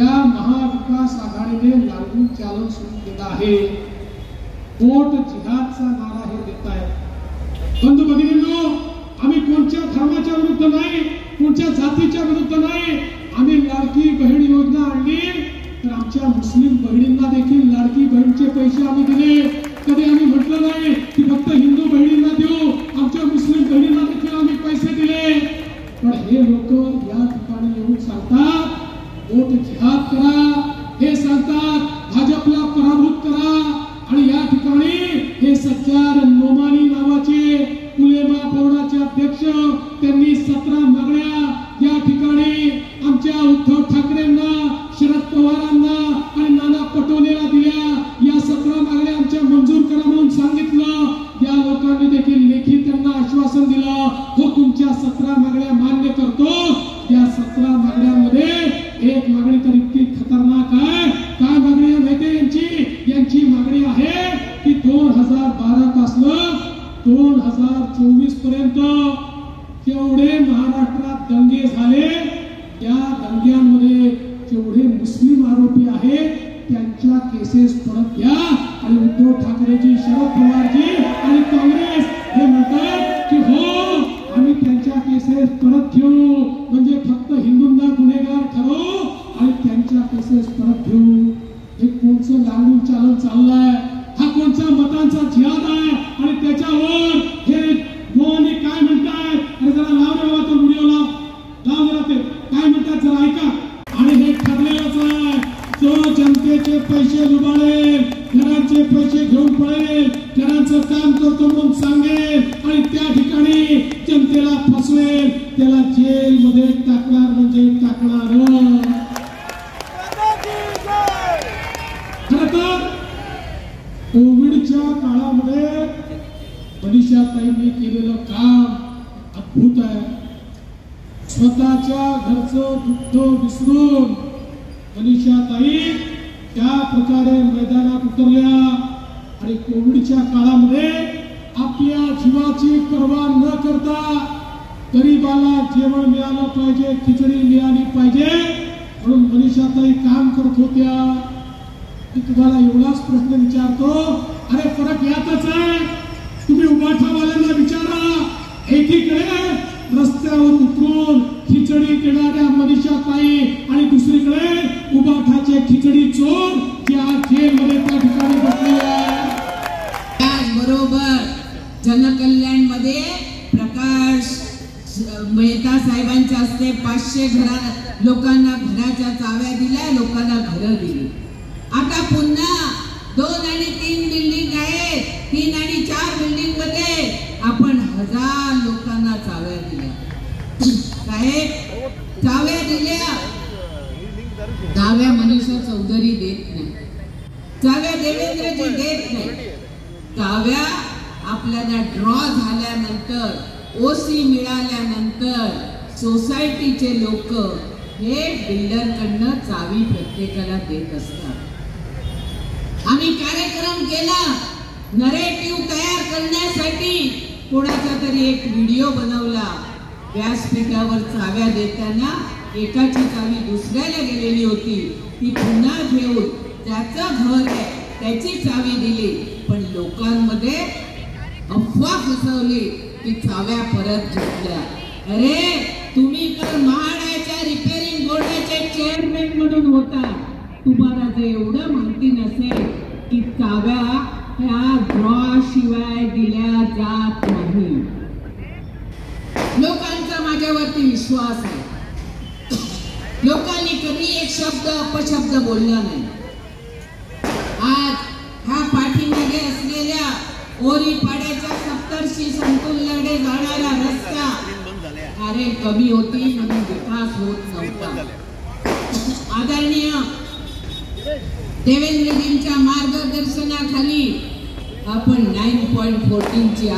त्या महाविकास आघाडीने लालून चालन सुरू केलं आहे। वोट जिहादचा नारा हे देत आहेत। बंधू भगिनींनो, आम्ही कोणत्या धर्माच्या विरुद्ध नाही, कोणत्या जातीच्या विरुद्ध नाही। आम्ही लाडकी बहीण योजना आणली तर आमच्या मुस्लिम बहिणींना देखील लाडकी बहीणचे पैसे आम्ही दिले। कधी आम्ही म्हटलं नाही की फक्त हिंदू बहिणींना देऊ, आमच्या मुस्लिम बहिणींना देखील आम्ही पैसे दिले। पण हे लोक या ठिकाणी येऊन सांगतात वोट जिहाद करा, हे सांगतात भाजपला पराभूत करा। आणि या ठिकाणी हे सज्जाद नोमानी नावाचे उलेमा बोर्डाचे अध्यक्ष, त्यांनी 17 मागण्या या ठिकाणी आमच्या उद्धव ठाकरेंना, शरद पवारांना आणि नाना पटोलेला दिल्या। या 17 मागण्या आमच्या मंजूर करा म्हणून सांगितलं। या लोकांनी देखील लेखी त्यांना आश्वासन दिलं, हो तुमच्या 17 मागण्या मान्य करतो। या 17 मागण्यांमध्ये एक मागणी तर इतकी खतरनाक आहे। काय मागणी आहे माहिती यांची मागणी आहे की 2012 पासून 2024 पर्यंत जेवढे महाराष्ट्रात दंगे झाले, या दंग्यांमध्ये जेवढे मुस्लिम आरोपी आहेत त्यांच्या केसेस परत घ्या। आणि उद्धव ठाकरेजी, शरद पवारजी आणि काँग्रेस हे म्हणतात की हो आम्ही त्यांच्या केसेस परत घेऊ, म्हणजे फक्त हिंदूंना गुन्हेगार ठरवू आणि त्यांच्या केसेस परत घेऊ। हे कोणचं लांबून चालन चाललंय? हा कोणचा मतांचा जिहाद आहे? आणि त्याच्यावर हे मोहनी काय म्हणतात? आणि जरा लाव रे बाबा तो व्हिडिओ लाव जरा, ते काय म्हणतात जरा ऐका। आणि हे ठरलेलंच आहे, जो जनतेचे पैसे लुबाडेल, घरांचे पैसे घेऊन पळेल, घरांचं काम करतो म्हणून सांगेल आणि त्या ठिकाणी जनतेला फसवेल, त्याला जेलमध्ये टाकणार म्हणजे टाकणार। कोविडच्या काळामध्ये मनीषाताईंनी केलेलं काम अद्भुत आहे। स्वतःच्या घरचं दुःख विसरून मनीषाताई त्या प्रकारे मैदानात उतरल्या आणि कोविडच्या काळामध्ये आपल्या जीवाची पर्वा न करता गरीबाला जेवण मिळालं पाहिजे, खिचडी मिळाली पाहिजे म्हणून मनीषाताई काम करत होत्या। मी तुम्हाला एवढाच प्रश्न विचारतो, अरे फरक यातच आहे। तुम्ही उबाठावाल्यांना विचारा, एकीकडे रस्त्यावर उतरून खिचडी देणाऱ्या मनीषाताई आणि दुसरीकडे उबाठाचे खिचडी चोर जे आज जेलमध्ये त्या ठिकाणी बसलेले आहेत। त्याचबरोबर जनकल्याण मध्ये प्रकाश मेहता साहेबांच्या हस्ते 500 लोकांना घराच्या चाव्या दिल्या, लोकांना घरं दिली। आता पुन्हा 2 आणि 3 बिल्डिंग आहेत, 3 आणि 4 बिल्डिंग मध्ये आपण 1000 लोकांना चाव्या दिल्या। साहेब चाव्या दिल्या, चाव्या मनीषा चौधरी देत नाही, चाव्या देवेंद्रजी देत नाही। चाव्या आपल्याला ड्रॉ झाल्यानंतर, ओसी मिळाल्यानंतर सोसायटीचे लोक हे बिल्डरकडनं चावी प्रत्येकाला देत असतात। आम्ही कार्यक्रम केला नरेटिव्ह तयार करण्यासाठी, कोणाचा तरी एक व्हिडिओ बनवला। व्यासपीठावर चाव्या देताना एकाची चावी दुसऱ्याला गेलेली होती, ती पुन्हा घेऊन त्याचं घर आहे त्याची चावी दिली, पण लोकांमध्ये अफवा पसरवली की चाव्या परत घेतल्या। अरे तुम्ही तर महाडाच्या रिपेअरिंग बोर्डाचे चेअरमॅन म्हणून होता, तुम्हाला जर एवढं माहिती नसेल की चाव्या ह्या ड्रॉ शिवाय दिल्या जात नाही। लोकांचा माझ्यावरती विश्वास आहे, लोकांनी कधी एक शब्द अपशब्द बोलला नाही। आज ह्या पाठीमागे असलेल्या ओरीपाड्याच्या सप्तर्षी संकुलकडे जाणारा रस्ता अरे कमी होती म्हणून विकास होत नव्हता। आदरणीय देवेंद्रजींच्या मार्गदर्शनाखाली आपण 9.14 ची